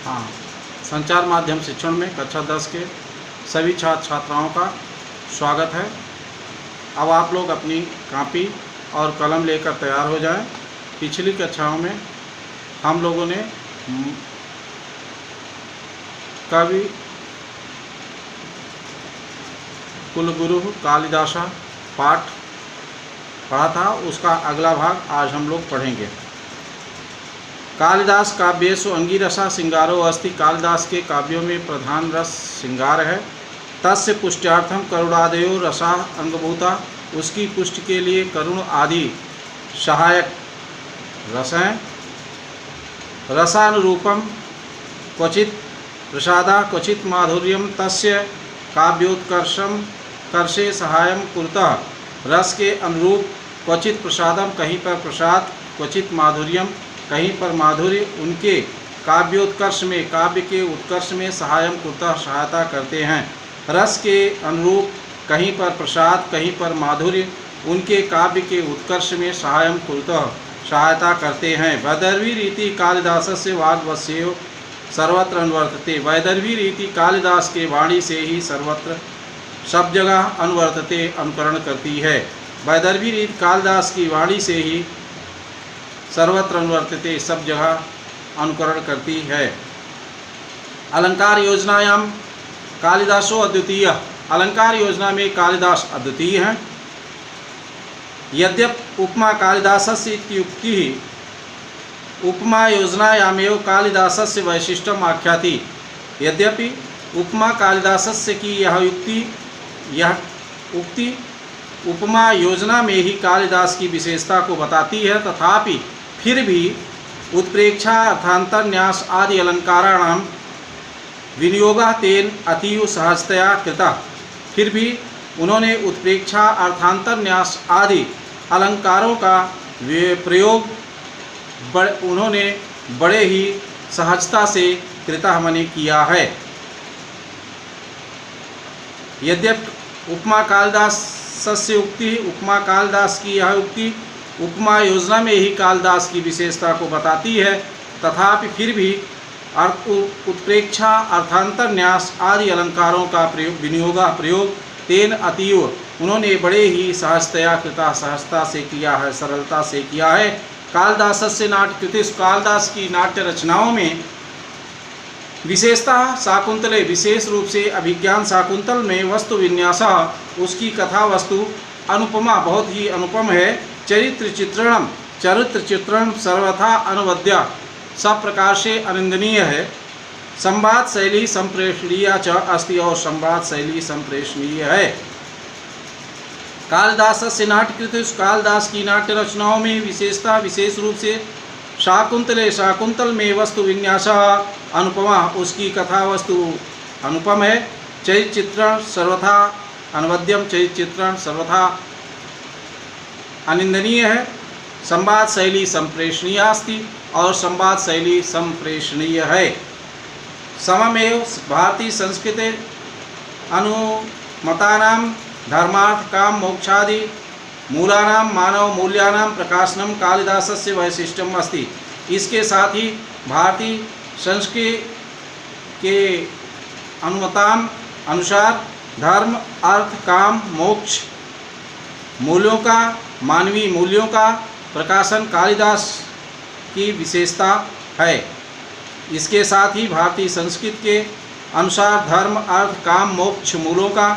हाँ, संचार माध्यम शिक्षण में कक्षा 10 के सभी छात्र छात्राओं का स्वागत है। अब आप लोग अपनी कॉपी और कलम लेकर तैयार हो जाएं। पिछली कक्षाओं में हम लोगों ने कवि कुलगुरु कालिदास पाठ पढ़ा था, उसका अगला भाग आज हम लोग पढ़ेंगे। कालिदास काव्येषु अंगिरसा सिंगारो अस्ति। कालिदास के काव्यों में प्रधान रस श्रृंगार है। तस्य पुष्ट्यार्थम करुणादयो रसा अंगभूता। उसकी पुष्टि के लिए करुण आदि सहायक रस हैं। रसानुरूपम क्वचित प्रसादा क्वचित माधुर्यम तस्य काव्योत्कर्षम कर्षे सहायम कुरुतः। रस के अनुरूप क्वचित प्रसादम, कहीं पर प्रसाद, क्वचित माधुर्यम, कहीं पर माधुर्य, उनके काव्योत्कर्ष में, काव्य के उत्कर्ष में सहायम कुरुतः सहायता करते हैं। रस के अनुरूप कहीं पर प्रसाद, कहीं पर माधुर्य, उनके काव्य के उत्कर्ष में सहायम कुरुतः सहायता करते हैं। वैदर्भी रीति कालिदासस्य वाग्वस्यो सर्वत्र अनुवर्तते। वैदर्भी रीति कालिदास के वाणी से ही सर्वत्र सब जगह अनुवर्तते अनुकरण करती है। वैदर्भी रीति कालिदास की वाणी से ही सर्वत्र अनुवर्तते सब जगह अनुकरण करती है। अलंकार योजनायाम कालिदासो अद्वितीय। अलंकार योजना में कालिदास अद्वितीय हैं। यद्यपि उपमा कालिदासस्य इत्युक्ति उपमा योजनायामेव कालिदासस्य वैशिष्ट्यम आख्याति। यद्यपि उपमा कालिदासस्य की यह उक्ति उपमा योजना में ही कालिदास की विशेषता को बताती है, तथापि फिर भी उत्प्रेक्षा अर्थांतर न्यास आदि अलंकाराणाम विनियोगा तेन अतीव सहजतया कृता। फिर भी उन्होंने उत्प्रेक्षा अर्थांतर न्यास आदि अलंकारों का प्रयोग उन्होंने बड़े ही सहजता से कृता मने किया है। यद्यपि उपमा कालिदास सस्य उक्ति, उपमा कालिदास की यह उक्ति उपमा योजना में ही कालिदास की विशेषता को बताती है, तथापि फिर भी उत्प्रेक्षा अर्थांतर न्यास आदि अलंकारों का प्रयोग तेन अतीव उन्होंने बड़े ही सहजतया कृता, सहजता से किया है, सरलता से किया है। कालिदास से नाट्यकृतिषु, कालिदास की नाट्य रचनाओं में विशेषता शाकुंतले, विशेष रूप से अभिज्ञान शाकुंतल में वस्तु विन्यास, उसकी कथा वस्तु अनुपमा, बहुत ही अनुपम है। चरित्र चित्रण सर्वथा अनुवद्य, सब प्रकार से अनिंदनीय है। संवाद शैली संप्रेषणीय च अस्ति, और संवाद शैली संप्रेषणीय है। कालिदास से नाट्यकृतिषु, कालिदास की नाट्य रचनाओं में विशेषता विशेष रूप से शाकुंतले, शाकुंतल में वस्तु विन्यास अनुपमा, उसकी कथा वस्तु अनुपम है। चरित्र चित्रण सर्वथा अनवद्यम, चरित्र चित्रण सर्वथा अनिंदनीय है। संवाद शैली संप्रेषणीय अस्ति, और संवाद शैली संप्रेषणीय है। सममेव भारतीय संस्कृते अनुमतानां धर्मार्थ काम मोक्षादि मूलानां मानव मूल्यानां प्रकाशनम कालिदासस्य वैशिष्ट्यम अस्ति। इसके साथ ही भारतीय संस्कृति के अनुमतान अनुसार धर्म, अर्थ, काम, मोक्ष मूल्यों का, मानवीय मूल्यों का प्रकाशन कालिदास की विशेषता है। इसके साथ ही भारतीय संस्कृति के अनुसार धर्म, अर्थ, काम, मोक्ष मूलों का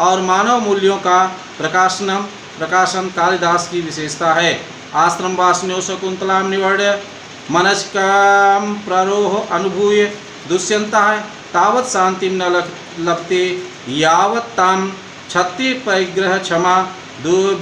और मानव मूल्यों का प्रकाशन कालिदास की विशेषता है। आश्रम वासन्यो शकुंतलाम निवर्ण्य मनस्काम प्ररोह अनुभूय दुष्यंतः तावत् शांति न लभते यावत् ताम क्षत्रिय परिग्रह क्षमा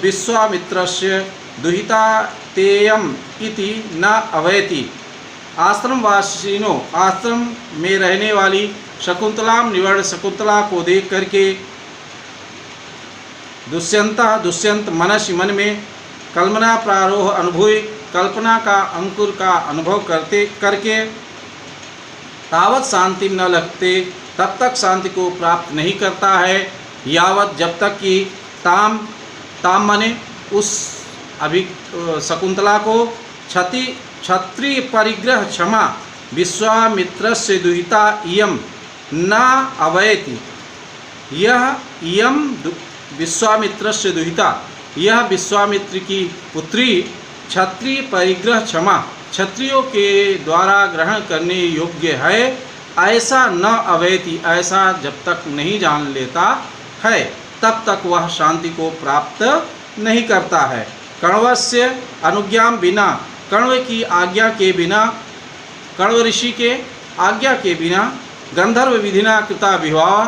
विश्वामित्रस्य दुहिता तेयम इति न अवैति। आश्रमवासिनों, आश्रम में रहने वाली शकुंतलाम निवर्ण, शकुंतला को देख करके दुष्यंत मन में कल्पना प्रारोह अनुभूय, कल्पना का अंकुर का अनुभव करके तावत शांति न लगते, तब तक शांति को प्राप्त नहीं करता है। यावत, जब तक कि ताम माने उस शकुंतला को क्षत्रिय परिग्रह क्षमा, विश्वामित्रस्य दुहिता इयं न अवैति। यह इयं विश्वामित्रस्य दुहिता, यह विश्वामित्र की पुत्री क्षत्रिय परिग्रह क्षमा, क्षत्रियों के द्वारा ग्रहण करने योग्य है, ऐसा न अवैति, ऐसा जब तक नहीं जान लेता है तब तक वह शांति को प्राप्त नहीं करता है। कण्वस्य अनुज्ञां विना, कण्व की आज्ञा के बिना, कण्व ऋषि के आज्ञा के बिना गंधर्व विधिना कृता विवाह,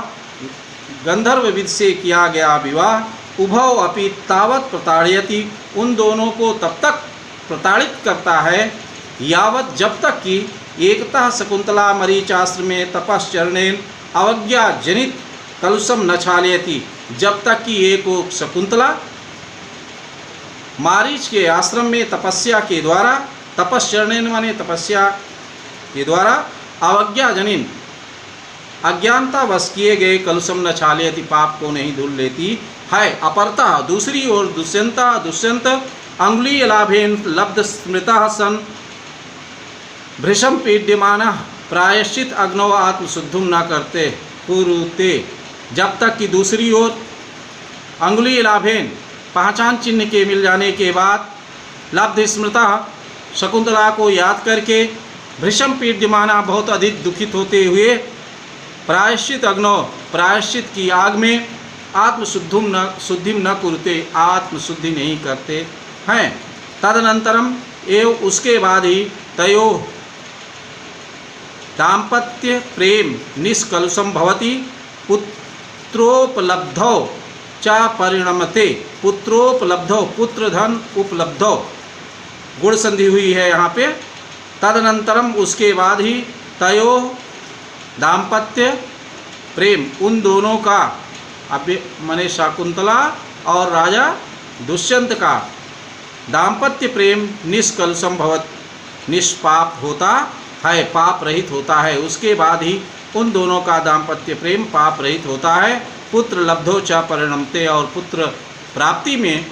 गंधर्व विधि से किया गया विवाह उभौ अपि तावत प्रताड़यति, उन दोनों को तब तक प्रताड़ित करता है यावत जब तक कि एकतः शकुंतला मरीचास्त्र में तपश्चरणेन अवज्ञा जनित कलुषम न छालयति, जब तक कि एक शकुंतला मारीच के आश्रम में तपस्या के द्वारा, तपश्चरणेन माने तपस्या के द्वारा, अवज्ञा जनिन अज्ञानता वश किए गए कलुषम न छालयति, पाप को नहीं धुल लेती है। अपरतः दूसरी ओर दुष्यंत अंगुली लाभेन लब्ध स्मृता सन भृशम पीड्यमाना प्रायश्चित अग्नौ आत्मशुद्धुम न करते कुरुते, जब तक कि दूसरी ओर अंगुली लाभेन पहचान चिन्ह के मिल जाने के बाद लब्ध स्मृता शकुंतला को याद करके भृशम पीड्यमाना बहुत अधिक दुखित होते हुए प्रायश्चित अग्नौ प्रायश्चित की आग में शुद्धिम न कुरुते, आत्मशुद्धि नहीं करते हैं। तदनंतरम एवं उसके बाद ही तयो दाम्पत्य प्रेम निष्कलुषम भवति, पुत्रोपलब्धौ च परिणमते, पुत्रोपलब्धौ पुत्र धन उपलब्धौ, गुण संधि हुई है यहाँ पे। तदनंतरम उसके बाद ही तयो दाम्पत्य प्रेम, उन दोनों का माने शकुंतला और राजा दुष्यंत का दाम्पत्य प्रेम निष्कलुषम भवत, निष्पाप होता है, पाप रहित होता है। उसके बाद ही उन दोनों का दाम्पत्य प्रेम पाप रहित होता है। पुत्र लब्धो च परिणमते, और पुत्र प्राप्ति में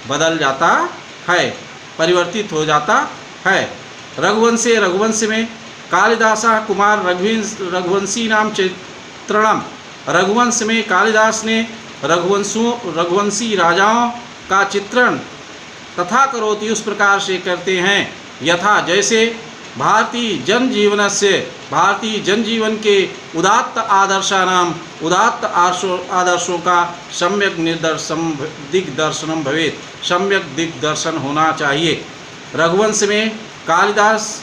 बदल जाता है, परिवर्तित हो जाता है। रघुवंश में कालिदासा कुमार रघुवंशी नाम चित्रणम, रघुवंश में कालिदास ने रघुवंशी राजाओं का चित्रण तथा करोति उस प्रकार से करते हैं, यथा जैसे भारतीय जनजीवन के उदात्त आदर्शों का सम्यक दिग्दर्शनम भवेत, सम्यक दिग्दर्शन होना चाहिए। रघुवंश में कालिदास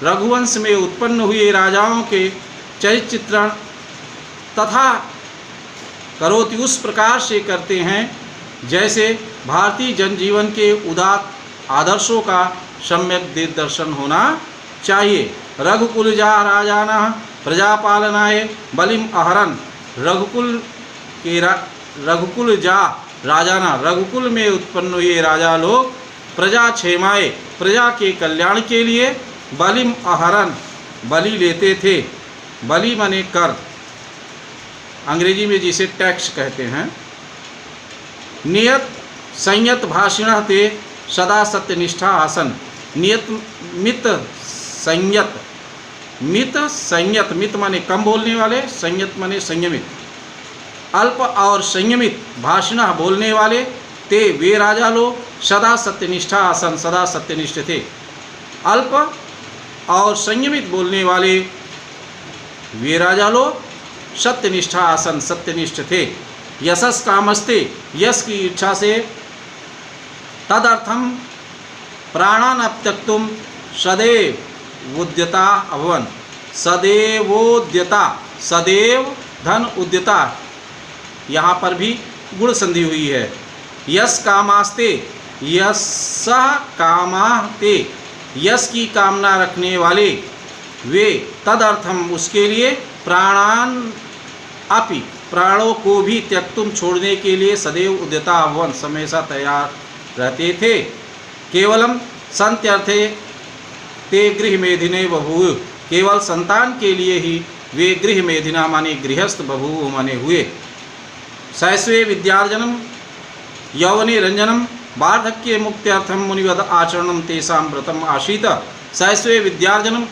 रघुवंश में उत्पन्न हुए राजाओं के चरित्र चित्रण तथा करोति उस प्रकार से करते हैं जैसे भारतीय जनजीवन के उदात्त आदर्शों का सम्यक दिग्दर्शन होना चाहिए। रघुकुल जा राजाना प्रजापालनाय बलिम अहरन, रघुकुल जा राजाना, रघुकुल में उत्पन्न हुए राजा लोग प्रजा क्षेमाय, प्रजा के कल्याण के लिए बलिम अहरन, बलि लेते थे। बलि माने कर, अंग्रेजी में जिसे टैक्स कहते हैं। नियत संयत भाषिण ते सदा सत्यनिष्ठा आसन, नियत मित संयत, मित माने कम बोलने वाले, संयत माने संयमित, अल्प और संयमित भाषिण बोलने वाले, ते वे राजा लोग सदा सत्यनिष्ठा आसन, सदा सत्यनिष्ठ थे। अल्प और संयमित बोलने वाले वे राजा लोग सत्यनिष्ठा आसन, सत्यनिष्ठ थे। यशस कामस्ते, यश की इच्छा से, तदर्थम प्राणान त्यक्तुम सदैव उद्यता अभवन, सदैवोद्यता, सदैव धन उद्यता, यहाँ पर भी गुण संधि हुई है। यश कामास्ते, यश कामाते, यश की कामना रखने वाले वे, तदर्थम उसके लिए, प्राणान अपि, प्राणों को भी त्यक्तुम छोड़ने के लिए, सदैव उद्यता अभवन, हमेशा तैयार रहते थे। केवलम संत्यर्थे ते गृह मेधिने बभूव, केवल संतान के लिए ही वे गृह मेधिना माने गृहस्थ बभूव माने हुए। शैशवे विद्यार्जनम यौवने रंजनम वार्धक्ये मुक्त्यर्थम मुनिवद आचरणम तेषां व्रतम आसीत। शैशवे विद्यार्जनम,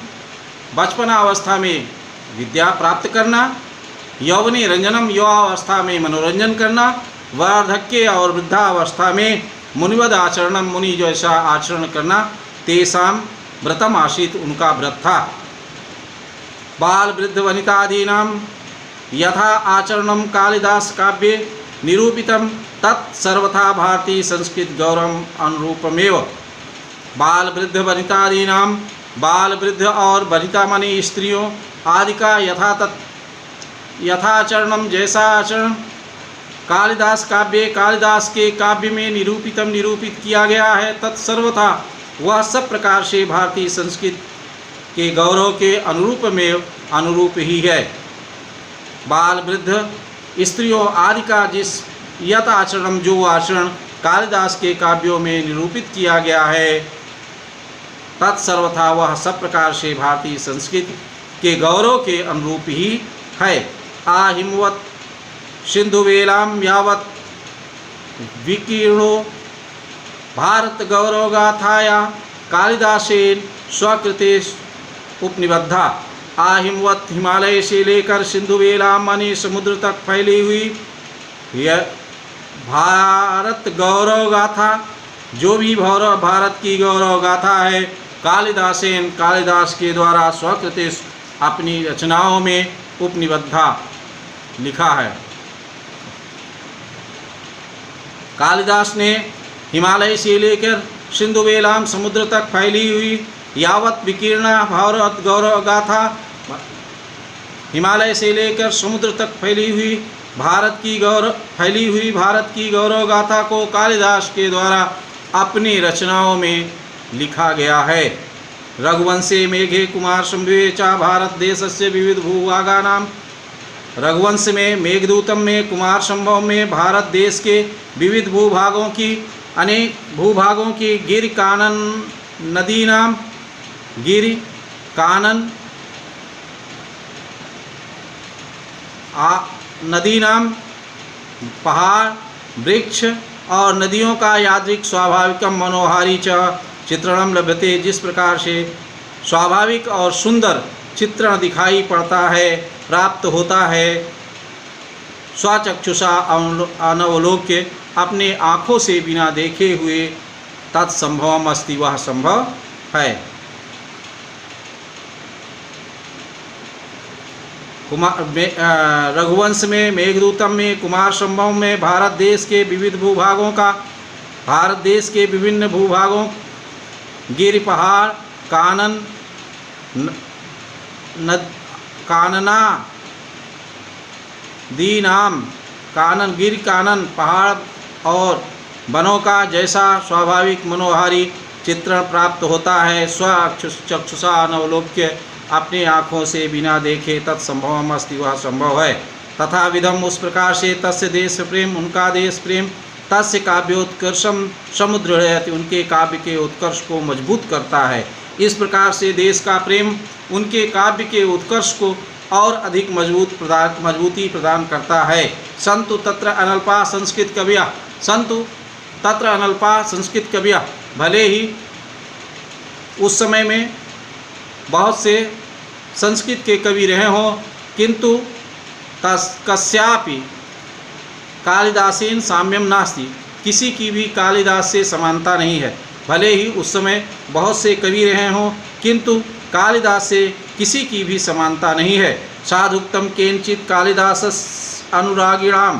बचपनावस्था में विद्या प्राप्त करना, यौवने रंजनम, युवावस्था में मनोरंजन करना, वार्धक्य और वृद्धावस्था में मुनिवद आचरणम, मुनि जैसा आचरण करना, तेषां व्रतम आसीत, उनका व्रत था। बाल वृद्ध वनितादीनां यथा आचरणम कालिदास काव्ये निरूपितम तत् सर्वथा भारतीय संस्कृत गौरव अनुरूपमेव। बाल वृद्ध वनितादीनां, बाल वृद्ध और वनिता माने स्त्रियों आदि का यथाचरणम, जैसा आचरण कालिदास काव्य, कालिदास के काव्य में निरूपित किया गया है, तत्सर्वथा वह सब प्रकार से भारतीय संस्कृत के गौरव के अनुरूप ही है। बाल वृद्ध स्त्रियों आदि का जिस यथ आचरण, जो आचरण कालिदास के काव्यों में निरूपित किया गया है, तत्सर्वथा वह सब प्रकार से भारतीय संस्कृति के गौरव के अनुरूप ही है। आहिमवत सिंधुवेलाम यावत विकीर्णो भारत गौरव गाथाया कालिदासेन स्वकृते उपनिबद्धा। आहिमवत, हिमालय से लेकर सिंधुवेला माने समुद्र तक फैली हुई यह भारत गौरव गाथा, जो भी भारत की गौरव गाथा है, कालिदासेन, कालिदास के द्वारा स्वकृते अपनी रचनाओं में उपनिबद्धा लिखा है। कालिदास ने हिमालय से लेकर सिंधुवेलाम समुद्र तक फैली हुई यावत विकीर्णा भारत गौरव गाथा, हिमालय से लेकर समुद्र तक फैली हुई भारत की गौरव गाथा को कालिदास के द्वारा अपनी रचनाओं में लिखा गया है। रघुवंशे मेघे कुमार संभवे चा भारत देशस्य विविध भूभागानाम, रघुवंश में, मेघदूतम में, कुमार संभव में भारत देश के विविध भूभागों की, अनेक भूभागों की गिर कानन नदी नाम, गिर कानन नदी नाम, पहाड़, वृक्ष और नदियों का यादृक स्वाभाविकम मनोहारी च चित्रणम लभ्यते, जिस प्रकार से स्वाभाविक और सुंदर चित्रण दिखाई पड़ता है, प्राप्त होता है, स्वचक्षुषा अनवलोक्य, अपने आँखों से बिना देखे हुए, तत्संभवम अस्ति, वह संभव है। रघुवंश में, मेघदूतम में, कुमार संभव में भारत देश के विविध भूभागों का, भारत देश के विभिन्न भूभागों, गिर, पहाड़, कानन, कानना दी नाम, कानन, गिर, कानन, पहाड़ और वनों का जैसा स्वाभाविक मनोहारी चित्रण प्राप्त होता है, स्वचक्षुषा अनवलोक्य, अपनी आँखों से बिना देखे, तत्संभवम अस्ति, वह संभव है। तथा विधम, उस प्रकार से, तस्य देश प्रेम, उनका देश प्रेम, तस्य काव्योत्कर्षम समुद्रयति, उनके काव्य के उत्कर्ष को मजबूत करता है। इस प्रकार से देश का प्रेम उनके काव्य के उत्कर्ष को और अधिक मजबूती प्रदान करता है। संतु तत्र अनल्पा संस्कृत कविया, संतु तत्र अनल्पा संस्कृत कविया, भले ही उस समय में बहुत से संस्कृत के कवि रहे हों, किंतु कस्यापि कालिदासेन साम्यम नास्ति, किसी की भी कालिदास से समानता नहीं है। भले ही उस समय बहुत से कवि रहे हों, किंतु कालिदास से किसी की भी समानता नहीं है। साधुक्तम केनचित कालिदास अनुरागिणाम,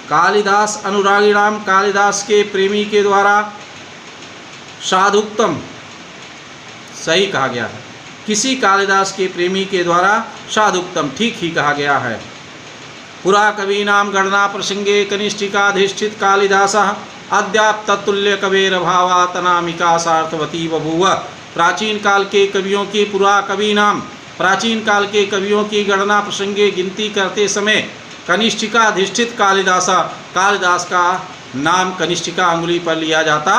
कालिदास अनुरागिणाम, कालिदास के प्रेमी के द्वारा, साधुक्तम सही कहा गया है, किसी कालिदास के प्रेमी के द्वारा साधुक्तम ठीक ही कहा गया है। पुरा कवीनाम गणना प्रसंगे कनिष्ठिकाधिष्ठित कालिदासः अद्याप तत्तुल्य कवेर भावातनामिका सार्थवती बभूव। प्राचीन काल के कवियों की, पुरा कवीनाम, प्राचीन काल के कवियों की गणना प्रसंगे गिनती करते समय कनिष्ठिकाधिष्ठित कालिदासा, कालिदास का नाम कनिष्ठिका अंगुली पर लिया जाता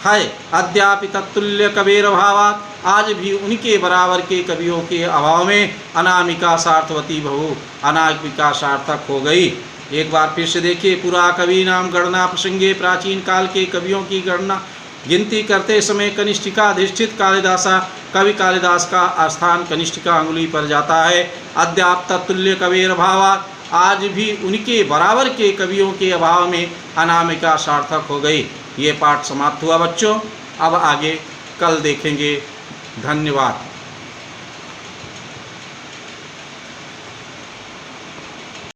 है। अद्यापि तत्तुल्य कवेर भावात, आज भी उनके बराबर के कवियों के अभाव में अनामिका सार्थवती बहु, अनामिका सार्थक हो गई। एक बार फिर से देखिए, पुरा कवि नाम गणना प्रसंगे, प्राचीन काल के कवियों की गणना गिनती करते समय कनिष्ठिका अधिष्ठित कालिदासा, कवि कालिदास का स्थान कनिष्ठिका अंगुली पर जाता है। अद्याप तत्तुल्य कवेर अभावात्, आज भी उनके बराबर के कवियों के अभाव में अनामिका सार्थक हो गई। ये पाठ समाप्त हुआ बच्चों, अब आगे कल देखेंगे। धन्यवाद।